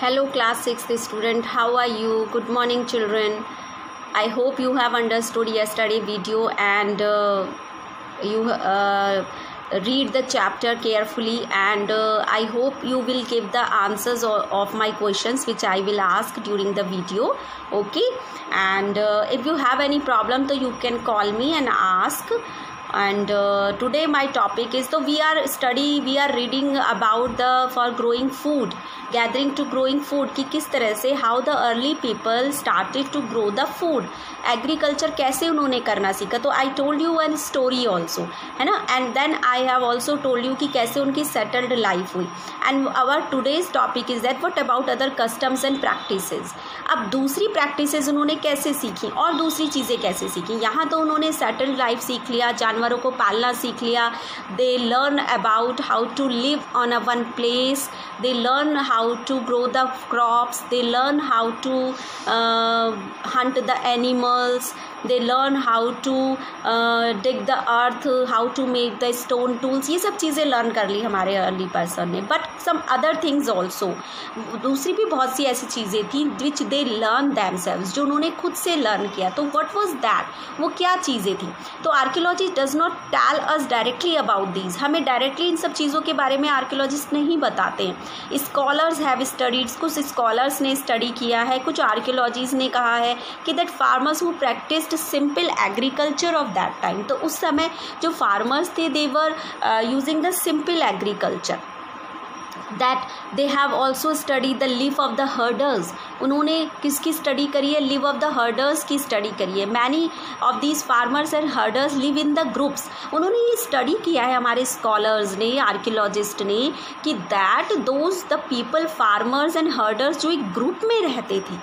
Hello class 6th student, how are you? Good morning children. I hope you have understood yesterday video and you read the chapter carefully, and I hope you will give the answers of my questions which I will ask during the video. Okay, and if you have any problem so you can call me and ask. And today my topic is, so we are reading about the for growing food, gathering to growing food कि किस तरह से how the early people started to grow the food, agriculture कैसे उन्होंने करना सीखा. तो I told you one story also, है ना, and then I have also told you कि कैसे उनकी सेटल्ड लाइफ हुई. And our today's topic is that what about other customs and practices. अब दूसरी प्रैक्टिसेस उन्होंने कैसे सीखी और दूसरी चीज़ें कैसे सीखी. यहाँ तो उन्होंने सेटल्ड लाइफ सीख लिया, जानवरों को पालना सीख लिया. They learn about how to live on a one place, they learn how to grow the crops, they learn how to hunt the animals, they learn how to dig the earth, how to make the stone tools. ये सब चीज़ें learn कर ली हमारे early person ने. But some other things also, दूसरी भी बहुत सी ऐसी चीज़ें थी विच दे लर्न दैमसेल्व्स, जो उन्होंने खुद से लर्न किया. तो व्हाट वाज दैट, वो क्या चीज़ें थी. तो archaeology does not tell us directly about these. हमें डायरेक्टली इन सब चीज़ों के बारे में आर्कियोलॉजिस्ट नहीं बताते हैं. स्कॉलर्स हैव स्टडीड, कुछ स्कॉलर्स ने स्टडी किया है, कुछ आर्कियोलॉजिस्ट ने कहा है कि that farmers who practised simple agriculture of that time. तो उस समय जो फार्मर्स थे they were using the simple agriculture. That they have also study the live of the herders. उन्होंने किसकी स्टडी करी है, लिव ऑफ द हर्डर्स की स्टडी करी है. Many of these farmers and herders live in the groups. उन्होंने ये study किया है हमारे स्कॉलर्स ने, आर्कियोलॉजिस्ट ने, कि that those the people farmers and herders जो एक ग्रुप में रहते थे,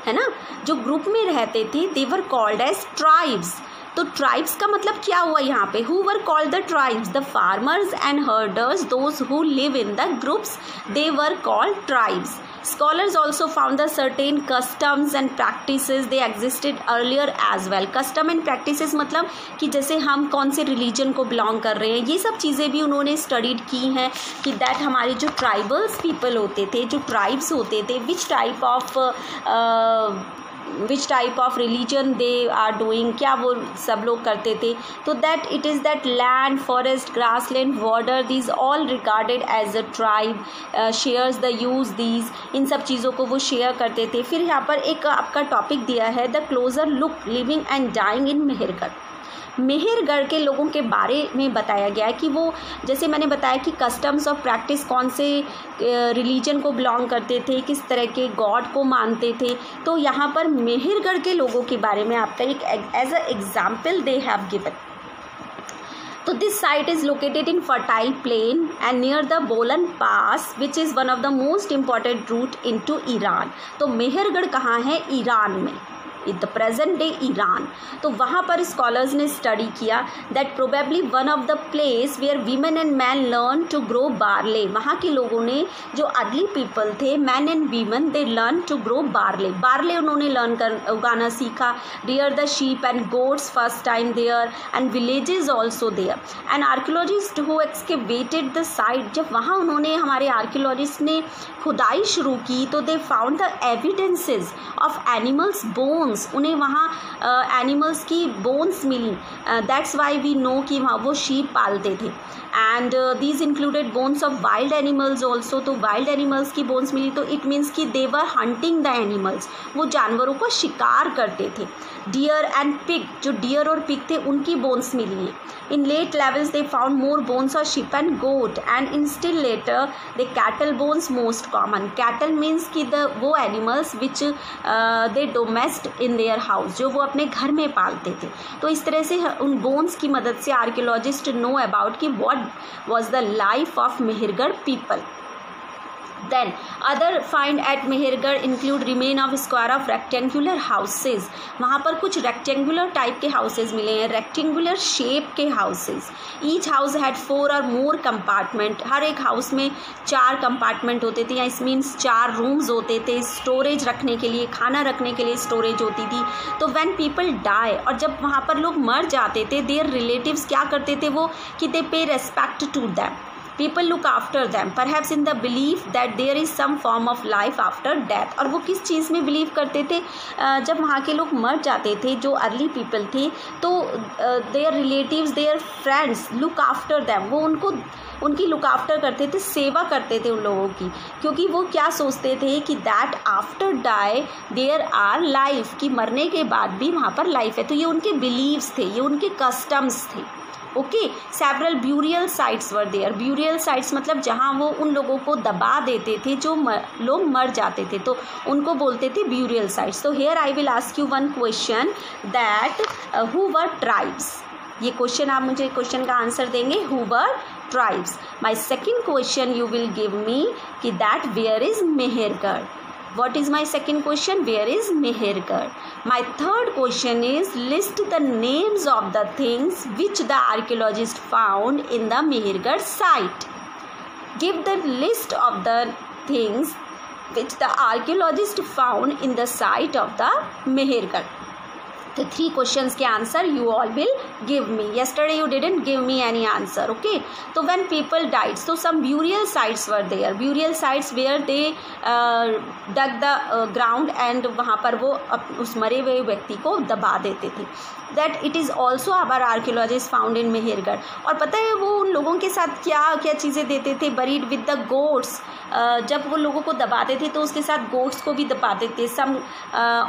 है ना, जो ग्रुप में रहते थे, they were called as tribes. तो ट्राइब्स का मतलब क्या हुआ यहाँ पे, who were called the tribes, the farmers and herders, those who live in the groups, they were called tribes. Scholars also found the certain customs and practices they existed earlier as well. Custom and practices मतलब कि जैसे हम कौन से religion को belong कर रहे हैं, ये सब चीज़ें भी उन्होंने स्टडीड की हैं कि दैट हमारे जो ट्राइबल्स पीपल होते थे, जो ट्राइब्स होते थे, which type of religion they are doing, क्या वो सब लोग करते थे. तो that it is that land, forest, grassland, water, these all regarded as a tribe, shares the use these. इन सब चीज़ों को वो शेयर करते थे. फिर यहाँ पर एक आपका टॉपिक दिया है, the closer look living and dying in Mehrgarh. Mehrgarh के लोगों के बारे में बताया गया है कि वो, जैसे मैंने बताया कि कस्टम्स और प्रैक्टिस कौन से रिलीजन को बिलोंग करते थे, किस तरह के गॉड को मानते थे. तो यहाँ पर मेहरगढ़ के लोगों के बारे में आपका एक as a example they have given. तो this site is located in fertile plain and near the Bolan pass which is one of the most important route into Iran. तो मेहरगढ़ कहाँ है, ईरान में, in the present day Iran. तो वहाँ पर scholars ने study किया that probably one of the place where women and man learn to grow barley. वहाँ के लोगों ने, जो अर्ली पीपल थे, man and women, they learn to grow barley. Barley उन्होंने लर्न कर उगाना सीखा. Rear the sheep and goats first time there and villages also there. And archaeologist who excavated the site, जब वहाँ उन्होंने, हमारे आर्कियोलॉजिस्ट ने खुदाई शुरू की, तो they found the evidences of animals bones. उन्हें वहाँ एनिमल्स की बोन्स मिली. दैट्स वाई वी नो कि वहाँ वो शीप पालते थे. And these included bones of wild animals also. तो वाइल्ड एनिमल्स की बोन्स मिली, तो इट मीन्स कि they were hunting the animals, वो जानवरों को शिकार करते थे. डियर एंड पिग, जो डियर और पिग थे उनकी बोन्स मिली हैं. In late levels they found more bones of sheep and goat, and in still later the cattle bones most common. Cattle means कि वो animals which they domestic in their house, जो वो अपने घर में पालते थे. तो इस तरह से उन बोन्स की मदद से आर्कियोलॉजिस्ट नो अबाउट कि what was the life of Mehergarh people. Then other find at Mehergarh include remain of square of rectangular houses. वहाँ पर कुछ rectangular type के houses मिले हैं, rectangular shape के houses. Each house had 4 or more compartment. हर एक house में 4 compartment होते थे, या इस मीन्स 4 rooms होते थे. स्टोरेज रखने के लिए, खाना रखने के लिए स्टोरेज होती थी. तो when people die, और जब वहाँ पर लोग मर जाते थे, their relatives क्या करते थे वो, कि they pay respect to them. People look after them perhaps in the belief that there is some form of life after death. और वो किस चीज़ में बिलीव करते थे? जब वहाँ के लोग मर जाते थे, जो अर्ली पीपल थे, तो their relatives, their friends look after them, वो उनकी लुक आफ्टर करते थे, सेवा करते थे उन लोगों की, क्योंकि वो क्या सोचते थे कि that after die there are life, कि मरने के बाद भी वहाँ पर लाइफ है। तो ये उनके बिलीव्स थे, ये उनके कस्टम्स थे। Okay, several burial sites were there. Burial sites मतलब जहाँ वो उन लोगों को दबा देते थे जो लोग मर जाते थे, तो उनको बोलते थे ब्यूरियल साइट्स। तो here I will ask you one question that who were tribes. ये क्वेश्चन आप मुझे क्वेश्चन का आंसर देंगे, who were tribes. My second question you will give me कि that where is Mehrgarh. What is my second question? Where is Mehergarh? My third question is list the names of the things which the archaeologist found in the Mehergarh site. Give the list of the things which the archaeologist found in the site of the Mehergarh. The three questions के answer you all will give me. Yesterday you didn't give me any answer. Okay. So when people died, so some burial sites were there. Burial sites where they dug the ground and वहाँ पर वो उस मरे हुए व्यक्ति को दबा देते थे. That it is also our archaeologists found in Mehergarh. और पता है वो उन लोगों के साथ क्या क्या चीज़ें देते थे? Buried with the goats. जब वो लोगों को दबाते थे तो उसके साथ गोट्स को भी दबाते थे. सम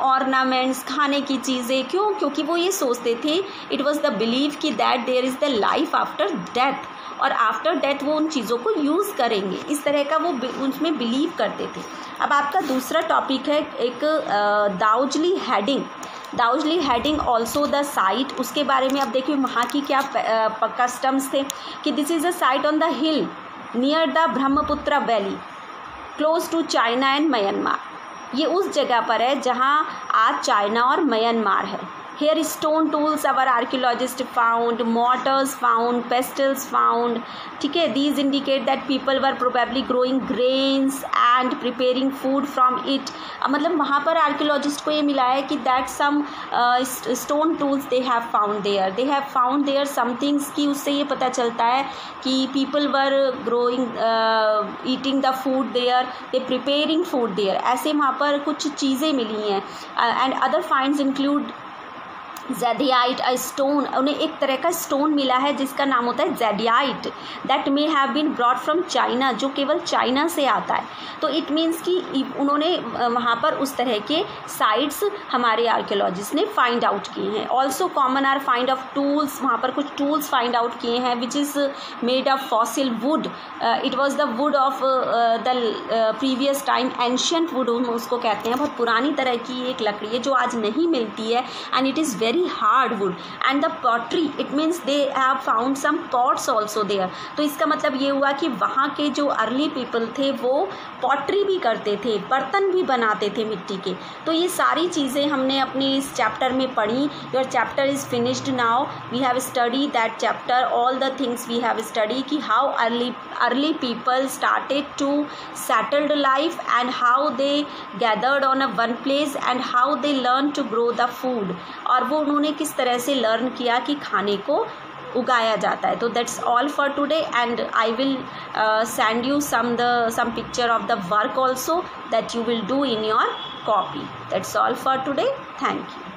ऑर्नामेंट्स, खाने की चीज़ें. क्यों? क्योंकि वो ये सोचते थे, इट वॉज द बिलीव कि that there is the life after death, और आफ्टर डेथ वो उन चीज़ों को यूज़ करेंगे. इस तरह का वो उसमें बिलीव करते थे. अब आपका दूसरा टॉपिक है एक Daojali Hading. Daojali Hading also the site. उसके बारे में अब देखिए वहाँ की क्या कस्टम्स थे कि this is a site on the hill near the Brahmaputra valley close to China and Myanmar. ये उस जगह पर है जहाँ आज चाइना और म्यांमार है. Here stone tools our archaeologists found, mortars found, pestles found. ठीक है, these indicate that people were probably growing grains and preparing food from it. मतलब वहाँ पर archaeologist को ये मिला है कि that some stone tools they have found there. They have found there some things कि उससे ये पता चलता है कि people were growing, eating the food there, they preparing food there. ऐसे वहाँ पर कुछ चीज़ें मिली हैं. And other finds include jadeite a stone. उन्हें एक तरह का स्टोन मिला है जिसका नाम होता है jadeite. That may have been brought from China, जो केवल चाइना से आता है. तो इट मीन्स कि उन्होंने वहाँ पर उस तरह के साइट्स हमारे आर्कियोलॉजिस्ट ने फाइंड आउट किए हैं. Also common are find of tools. वहाँ पर कुछ टूल्स फाइंड आउट किए हैं which is made of fossil wood. It was the wood of the previous time. Ancient wood उसको कहते हैं. बहुत पुरानी तरह की एक लकड़ी है जो आज नहीं मिलती है. And it is very hard wood. And the pottery, it means they have found some pots also there. तो इसका मतलब ये हुआ कि वहाँ के जो अर्ली पीपल थे वो पॉटरी भी करते थे, बर्तन भी बनाते थे मिट्टी के. तो ये सारी चीज़ें हमने अपनी इस चैप्टर में पढ़ी. Your chapter is finished now. We have study that chapter, all the things we have study कि how early people started to settled life and how they gathered on a one place and how they learn to grow the food. और वो उन्होंने किस तरह से learn किया कि खाने को उगाया जाता है. तो that's all for today and I will send you some picture of the work also that you will do in your copy. That's all for today. Thank you.